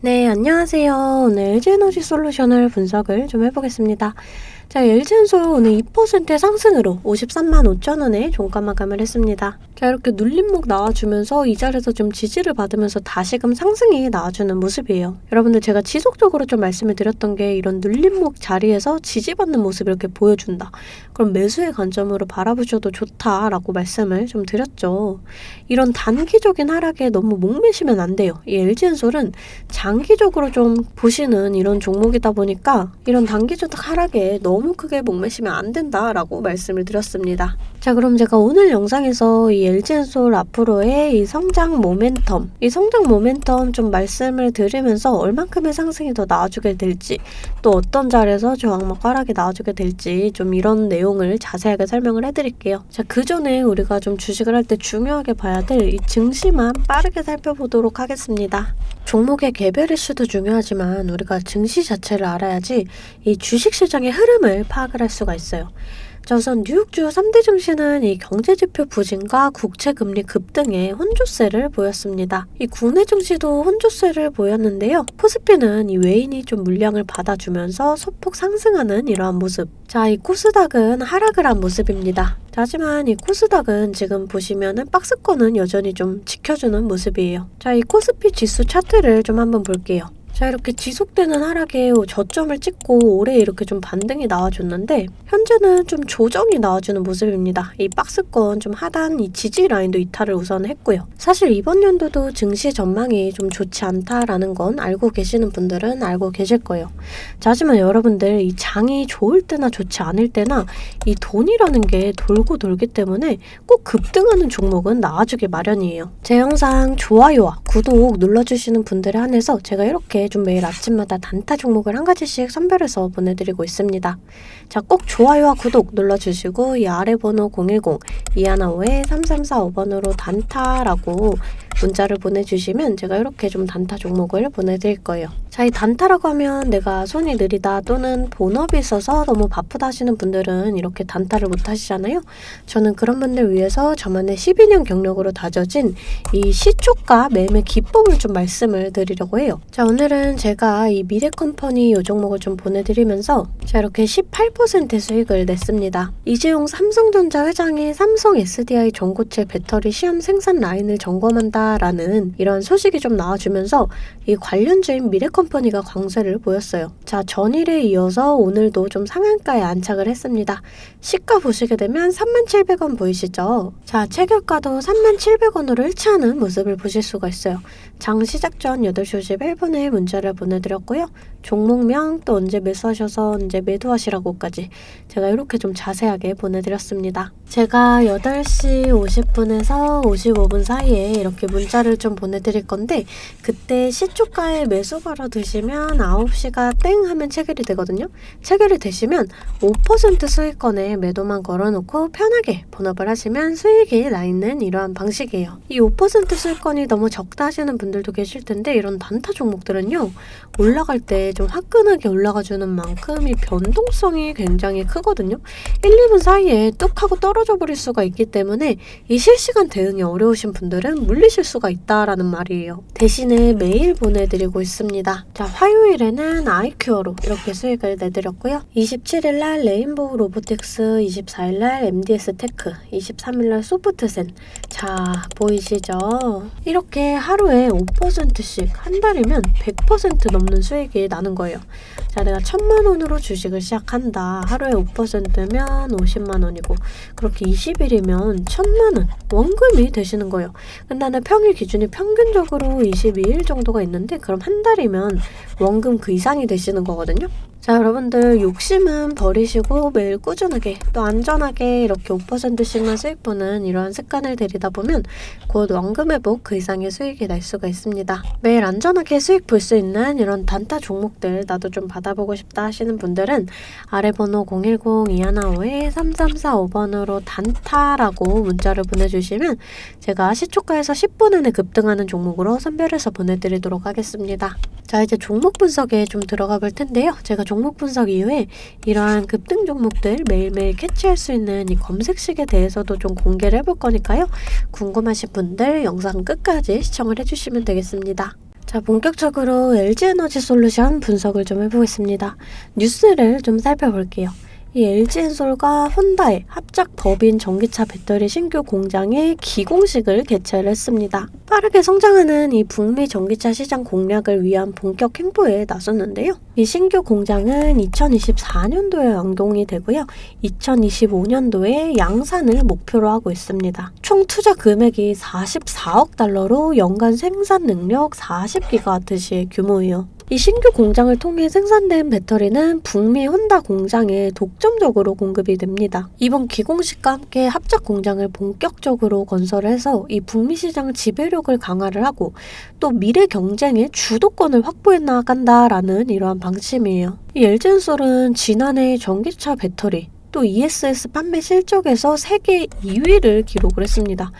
네, 안녕하세요. 오늘 LG에너지 솔루션을 분석을 좀 해보겠습니다. 자, LG엔솔 오늘 2%의 상승으로 53만 5천 원에 종가 마감을 했습니다. 자, 이렇게 눌림목 나와주면서 이 자리에서 좀 지지를 받으면서 다시금 상승이 나와주는 모습이에요. 여러분들 제가 지속적으로 좀 말씀을 드렸던 게 이런 눌림목 자리에서 지지받는 모습을 이렇게 보여준다. 그럼 매수의 관점으로 바라보셔도 좋다라고 말씀을 좀 드렸죠. 이런 단기적인 하락에 너무 목매시면 안 돼요. 이 LG엔솔은 장기적으로 좀 보시는 이런 종목이다 보니까 이런 단기적 하락에 너무 크게 목매시면 안 된다라고 말씀을 드렸습니다. 자, 그럼 제가 오늘 영상에서 이 LG엔솔 앞으로의 이 성장 모멘텀 좀 말씀을 드리면서 얼만큼의 상승이 더 나와주게 될지, 또 어떤 자리에서 저항목 하락이 나와주게 될지 좀 이런 내용을 자세하게 설명을 해드릴게요. 자, 그 전에 우리가 좀 주식을 할 때 중요하게 봐야 될 이 증시만 빠르게 살펴보도록 하겠습니다. 종목의 개별 이슈도 중요하지만 우리가 증시 자체를 알아야지 이 주식시장의 흐름을 파악을 할 수가 있어요. 자, 우선 뉴욕 주요 3대 증시는 이 경제지표 부진과 국채금리 급등의 혼조세를 보였습니다. 이 국내 증시도 혼조세를 보였는데요. 코스피는 이 외인이 좀 물량을 받아주면서 소폭 상승하는 이러한 모습. 자, 이 코스닥은 하락을 한 모습입니다. 하지만 이 코스닥은 지금 보시면은 박스권은 여전히 좀 지켜주는 모습이에요. 자, 이 코스피 지수 차트를 좀 한번 볼게요. 자, 이렇게 지속되는 하락에 저점을 찍고 올해 이렇게 좀 반등이 나와줬는데 현재는 좀 조정이 나와주는 모습입니다. 이 박스권 좀 하단 이 지지 라인도 이탈을 우선 했고요. 사실 이번 연도도 증시 전망이 좀 좋지 않다라는 건 알고 계시는 분들은 알고 계실 거예요. 자, 하지만 여러분들 이 장이 좋을 때나 좋지 않을 때나 이 돈이라는 게 돌고 돌기 때문에 꼭 급등하는 종목은 나와주기 마련이에요. 제 영상 좋아요와 구독 눌러주시는 분들에 한해서 제가 이렇게 좀 매일 아침마다 단타 종목을 한 가지씩 선별해서 보내드리고 있습니다. 자, 꼭 좋아요와 구독 눌러주시고 이 아래 번호 010-2155-3345번으로 단타라고 문자를 보내주시면 제가 이렇게 좀 단타 종목을 보내드릴 거예요. 자, 이 단타라고 하면 내가 손이 느리다 또는 본업이 있어서 너무 바쁘다 하시는 분들은 이렇게 단타를 못 하시잖아요. 저는 그런 분들 위해서 저만의 12년 경력으로 다져진 이 시초가 매매 기법을 좀 말씀을 드리려고 해요. 자, 오늘은 제가 이 미래컴퍼니 이 종목을 좀 보내드리면서 자, 이렇게 18% 수익을 냈습니다. 이재용 삼성전자 회장이 삼성 SDI 전고체 배터리 시험 생산 라인을 점검한다 라는 이런 소식이 좀 나와주면서 이 관련주인 미래컴퍼니가 강세를 보였어요. 자, 전일에 이어서 오늘도 좀 상한가에 안착을 했습니다. 시가 보시게 되면 37,000원 보이시죠? 자, 체결가도 37,000원으로 일치하는 모습을 보실 수가 있어요. 장 시작 전 8시 51분에 문자를 보내드렸고요. 종목명 또 언제 매수하셔서 언제 매도하시라고까지 제가 이렇게 좀 자세하게 보내드렸습니다. 제가 8시 50분에서 55분 사이에 이렇게 문자를 좀 보내드릴 건데 그때 시초가에 매수 걸어두시면 9시가 땡 하면 체결이 되거든요. 체결이 되시면 5% 수익권에 매도만 걸어놓고 편하게 본업을 하시면 수익이 나있는 이러한 방식이에요. 이 5% 수익권이 너무 적다 하시는 분들도 계실 텐데 이런 단타 종목들은요. 올라갈 때 좀 화끈하게 올라가주는 만큼 이 변동성이 굉장히 크거든요. 1, 2분 사이에 뚝 하고 떨어져 버릴 수가 있기 때문에 이 실시간 대응이 어려우신 분들은 물리실 수가 있다라는 말이에요. 대신에 매일 보내드리고 있습니다. 자, 화요일에는 아이큐어로 이렇게 수익을 내드렸고요. 27일날 레인보우 로보틱스, 24일날 MDS 테크, 23일날 소프트센. 자, 보이시죠? 이렇게 하루에 5%씩 한 달이면 100% 넘는 수익이 나는 거예요. 자, 내가 1,000만원으로 주식을 시작한다. 하루에 5%면 50만원이고 그렇게 20일이면 1,000만원 원금이 되시는 거예요. 근데 나는 평일 기준이 평균적으로 22일 정도가 있는데 그럼 한 달이면 원금 그 이상이 되시는 거거든요. 자, 여러분들 욕심은 버리시고 매일 꾸준하게 또 안전하게 이렇게 5%씩만 수익 보는 이러한 습관을 들이다 보면 곧 원금 회복 그 이상의 수익이 날 수가 있습니다. 매일 안전하게 수익 볼 수 있는 이런 단타 종목들 나도 좀 받아보고 싶다 하시는 분들은 아래 번호 010-2155-3345번으로 단타라고 문자를 보내주시면 제가 시초가에서 10분 안에 급등하는 종목으로 선별해서 보내드리도록 하겠습니다. 자, 이제 종목 분석에 좀 들어가 볼 텐데요. 제가 종목 분석 이후에 이러한 급등 종목들 매일매일 캐치할 수 있는 이 검색식에 대해서도 좀 공개를 해볼 거니까요. 궁금하신 분들 영상 끝까지 시청을 해주시면 되겠습니다. 자, 본격적으로 LG에너지솔루션 분석을 좀 해보겠습니다. 뉴스를 좀 살펴볼게요. 이 LG엔솔과 혼다의 합작 법인 전기차 배터리 신규 공장의 기공식을 개최를 했습니다. 빠르게 성장하는 이 북미 전기차 시장 공략을 위한 본격 행보에 나섰는데요. 이 신규 공장은 2024년도에 완공이 되고요. 2025년도에 양산을 목표로 하고 있습니다. 총 투자 금액이 44억 달러로 연간 생산 능력 40기가와트시의 규모예요. 이 신규 공장을 통해 생산된 배터리는 북미 혼다 공장에 독점적으로 공급이 됩니다. 이번 기공식과 함께 합작 공장을 본격적으로 건설을 해서 이 북미 시장 지배력을 강화를 하고 또 미래 경쟁의 주도권을 확보해 나간다라는 이러한 방침이에요. 이 LG엔솔은 지난해 전기차 배터리 또 ESS 판매 실적에서 세계 2위를 기록을 했습니다.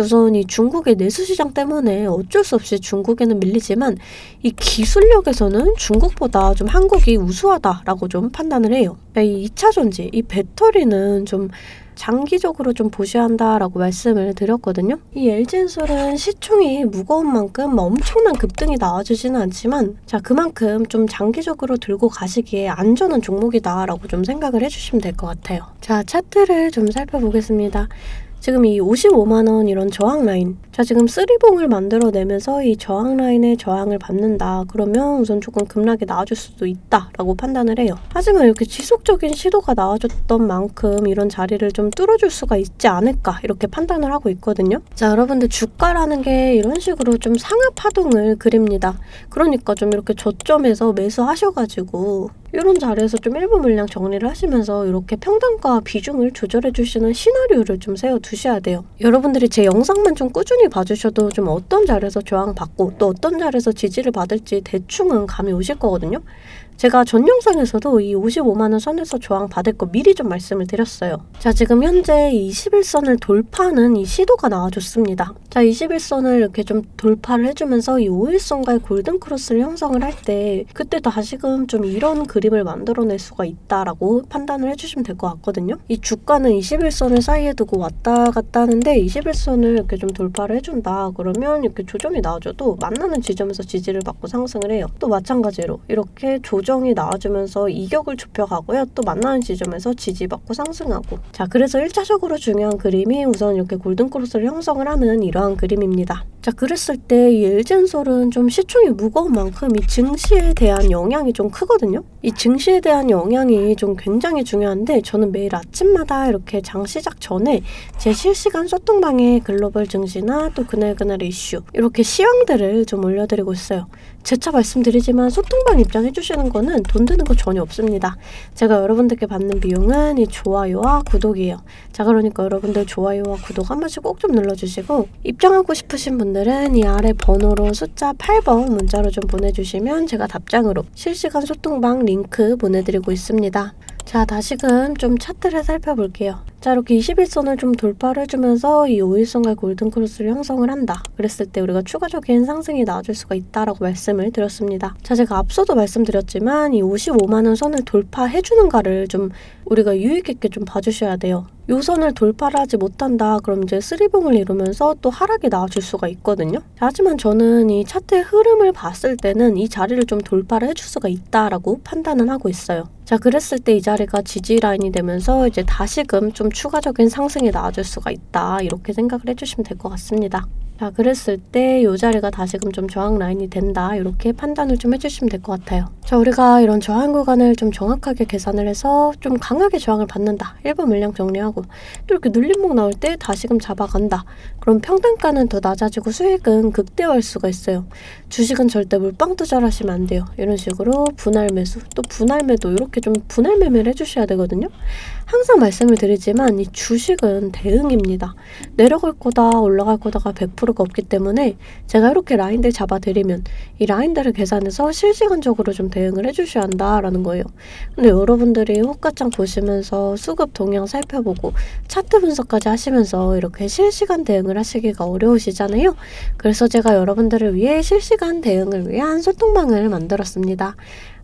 우선 이 중국의 내수 시장 때문에 어쩔 수 없이 중국에는 밀리지만 이 기술력에서는 중국보다 좀 한국이 우수하다라고 좀 판단을 해요. 이 2차 전지, 이 배터리는 좀 장기적으로 좀 보셔야 한다라고 말씀을 드렸거든요. 이 LG엔솔은 시총이 무거운 만큼 엄청난 급등이 나와주지는 않지만 자, 그만큼 좀 장기적으로 들고 가시기에 안전한 종목이다라고 좀 생각을 해주시면 될 것 같아요. 자, 차트를 좀 살펴보겠습니다. 지금 이 55만원 이런 저항 라인, 자 지금 쓰리봉을 만들어내면서 이 저항 라인에 저항을 받는다 그러면 우선 조금 급락이 나와줄 수도 있다라고 판단을 해요. 하지만 이렇게 지속적인 시도가 나와줬던 만큼 이런 자리를 좀 뚫어줄 수가 있지 않을까 이렇게 판단을 하고 있거든요. 자, 여러분들 주가라는 게 이런 식으로 좀 상하 파동을 그립니다. 그러니까 좀 이렇게 저점에서 매수하셔가지고 이런 자리에서 좀 일부 물량 정리를 하시면서 이렇게 평단가 비중을 조절해 주시는 시나리오를 좀 세워두셔야 돼요. 여러분들이 제 영상만 좀 꾸준히 봐주셔도 좀 어떤 자리에서 저항받고 또 어떤 자리에서 지지를 받을지 대충은 감이 오실 거거든요. 제가 전 영상에서도 이 55만원 선에서 저항 받을 거 미리 좀 말씀을 드렸어요. 자, 지금 현재 21선을 돌파하는 이 시도가 나와줬습니다. 자, 21선을 이렇게 좀 돌파를 해주면서 이 5일선과의 골든크로스를 형성을 할 때 그때 다시금 좀 이런 그림을 만들어낼 수가 있다라고 판단을 해주시면 될 것 같거든요. 이 주가는 21선을 사이에 두고 왔다 갔다 하는데 21선을 이렇게 좀 돌파를 해준다 그러면 이렇게 조정이 나와줘도 만나는 지점에서 지지를 받고 상승을 해요. 또 마찬가지로 이렇게 조정이 나와주면서 이격을 좁혀가고요. 또 만나는 지점에서 지지받고 상승하고. 자, 그래서 1차적으로 중요한 그림이 우선 이렇게 골든크로스를 형성을 하는 이러한 그림입니다. 자, 그랬을 때 이 LG엔솔은 좀 시총이 무거운 만큼 이 증시에 대한 영향이 좀 크거든요. 이 증시에 대한 영향이 좀 굉장히 중요한데 저는 매일 아침마다 이렇게 장 시작 전에 제 실시간 소통방에 글로벌 증시나 또 그날그날의 이슈 이렇게 시황들을 좀 올려드리고 있어요. 재차 말씀드리지만 소통방 입장해주시는 거는 돈 드는 거 전혀 없습니다. 제가 여러분들께 받는 비용은 이 좋아요와 구독이에요. 자, 그러니까 여러분들 좋아요와 구독 한 번씩 꼭 좀 눌러주시고 입장하고 싶으신 분들은 이 아래 번호로 숫자 8번 문자로 좀 보내주시면 제가 답장으로 실시간 소통방 링크 보내드리고 있습니다. 자, 다시금 좀 차트를 살펴볼게요. 자, 이렇게 21선을 좀 돌파를 해주면서 이 5일선과 골든크로스를 형성을 한다. 그랬을 때 우리가 추가적인 상승이 나와줄 수가 있다라고 말씀을 드렸습니다. 자, 제가 앞서도 말씀드렸지만 이 55만원 선을 돌파해주는가를 좀 우리가 유의깊게 좀 봐주셔야 돼요. 요 선을 돌파를 하지 못한다 그럼 이제 쓰리봉을 이루면서 또 하락이 나와줄 수가 있거든요. 하지만 저는 이 차트의 흐름을 봤을 때는 이 자리를 좀 돌파를 해줄 수가 있다라고 판단은 하고 있어요. 자, 그랬을 때 이 자리가 지지 라인이 되면서 이제 다시금 좀 추가적인 상승이 나와줄 수가 있다 이렇게 생각을 해주시면 될 것 같습니다. 자, 그랬을 때 이 자리가 다시금 좀 저항 라인이 된다 이렇게 판단을 좀 해주시면 될 것 같아요. 자, 우리가 이런 저항 구간을 좀 정확하게 계산을 해서 좀 강하게 저항을 받는다. 1번 물량 정리하고 또 이렇게 눌림목 나올 때 다시금 잡아간다. 그럼 평단가는 더 낮아지고 수익은 극대화할 수가 있어요. 주식은 절대 물방 투자를 하시면 안 돼요. 이런 식으로 분할 매수 또 분할 매도 이렇게 좀 분할 매매를 해주셔야 되거든요. 항상 말씀을 드리지만 이 주식은 대응입니다. 내려갈 거다 올라갈 거다가 100%가 없기 때문에 제가 이렇게 라인들 잡아드리면 이 라인들을 계산해서 실시간적으로 좀 대응을 해주셔야 한다라는 거예요. 근데 여러분들이 호가창 보시면서 수급 동향 살펴보고 차트 분석까지 하시면서 이렇게 실시간 대응을 하시기가 어려우시잖아요. 그래서 제가 여러분들을 위해 실시간 대응을 위한 소통방을 만들었습니다.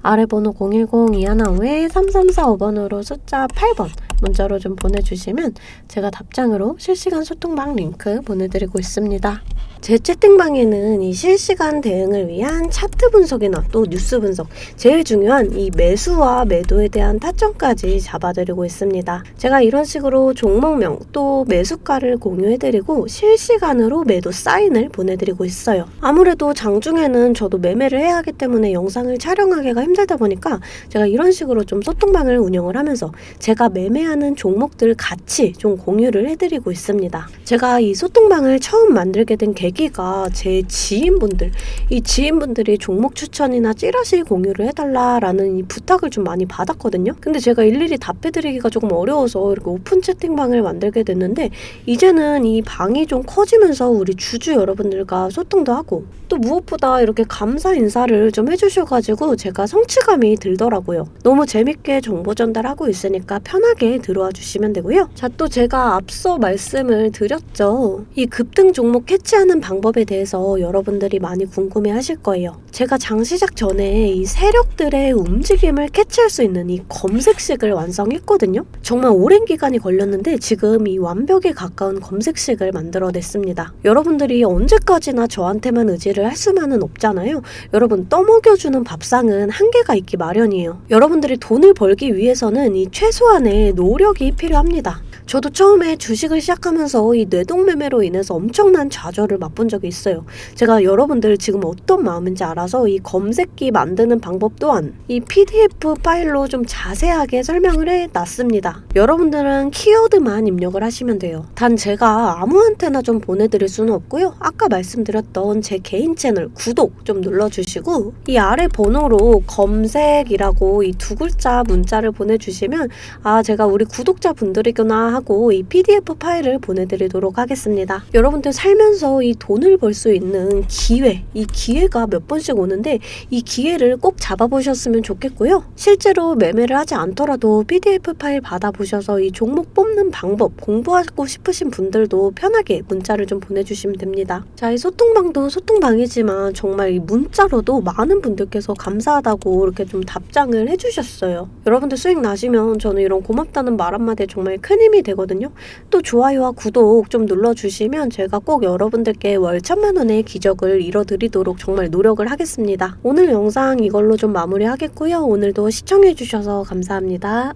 아래 번호 010-215-3345번으로 숫자 8번 문자로 좀 보내주시면 제가 답장으로 실시간 소통방 링크 보내드리고 있습니다. 제 채팅방에는 이 실시간 대응을 위한 차트 분석이나 또 뉴스 분석, 제일 중요한 이 매수와 매도에 대한 타점까지 잡아드리고 있습니다. 제가 이런 식으로 종목명 또 매수가를 공유해드리고 실시간으로 매도 사인을 보내드리고 있어요. 아무래도 장중에는 저도 매매를 해야 하기 때문에 영상을 촬영하기가 힘들다 보니까 제가 이런 식으로 좀 소통방을 운영을 하면서 제가 매매하는 종목들 같이 좀 공유를 해드리고 있습니다. 제가 이 소통방을 처음 만들게 된 계기가 제 지인분들, 이 지인분들이 종목 추천이나 찌라시 공유를 해달라라는 이 부탁을 좀 많이 받았거든요. 근데 제가 일일이 답해드리기가 조금 어려워서 이렇게 오픈 채팅방을 만들게 됐는데 이제는 이 방이 좀 커지면서 우리 주주 여러분들과 소통도 하고 또 무엇보다 이렇게 감사 인사를 좀 해주셔가지고 제가 성취감이 들더라고요. 너무 재밌게 정보 전달하고 있으니까 편하게 들어와 주시면 되고요. 자, 또 제가 앞서 말씀을 드렸죠. 이 급등 종목 캐치하는 방법에 대해서 여러분들이 많이 궁금해 하실 거예요. 제가 장 시작 전에 이 세력들의 움직임을 캐치할 수 있는 이 검색식을 완성했거든요. 정말 오랜 기간이 걸렸는데 지금 이 완벽에 가까운 검색식을 만들어냈습니다. 여러분들이 언제까지나 저한테만 의지를 할 수만은 없잖아요. 여러분, 떠먹여주는 밥상은 한계가 있기 마련이에요. 여러분들이 돈을 벌기 위해서는 이 최소한의 노력이 필요합니다. 저도 처음에 주식을 시작하면서 이 뇌동매매로 인해서 엄청난 좌절을 맛본 적이 있어요. 제가 여러분들 지금 어떤 마음인지 알아서 이 검색기 만드는 방법 또한 이 PDF 파일로 좀 자세하게 설명을 해놨습니다. 여러분들은 키워드만 입력을 하시면 돼요. 단 제가 아무한테나 좀 보내드릴 수는 없고요. 아까 말씀드렸던 제 개인 채널 구독 좀 눌러주시고 이 아래 번호로 검색이라고 이 두 글자 문자를 보내주시면 아, 제가 우리 구독자분들이구나 하고 이 PDF 파일을 보내드리도록 하겠습니다. 여러분들 살면서 이 돈을 벌 수 있는 기회, 이 기회가 몇 번씩 오는데 이 기회를 꼭 잡아보셨으면 좋겠고요. 실제로 매매를 하지 않더라도 PDF 파일 받아보셔서 이 종목 뽑는 방법 공부하고 싶으신 분들도 편하게 문자를 좀 보내주시면 됩니다. 자, 이 소통방도 소통방이지만 정말 이 문자로도 많은 분들께서 감사하다고 이렇게 좀 답장을 해주셨어요. 여러분들 수익 나시면 저는 이런 고맙다는 말 한마디에 정말 큰 힘이 되거든요. 또 좋아요와 구독 좀 눌러주시면 제가 꼭 여러분들께 월 1000만 원의 기적을 이뤄드리도록 정말 노력을 하겠습니다. 오늘 영상 이걸로 좀 마무리하겠고요. 오늘도 시청해주셔서 감사합니다.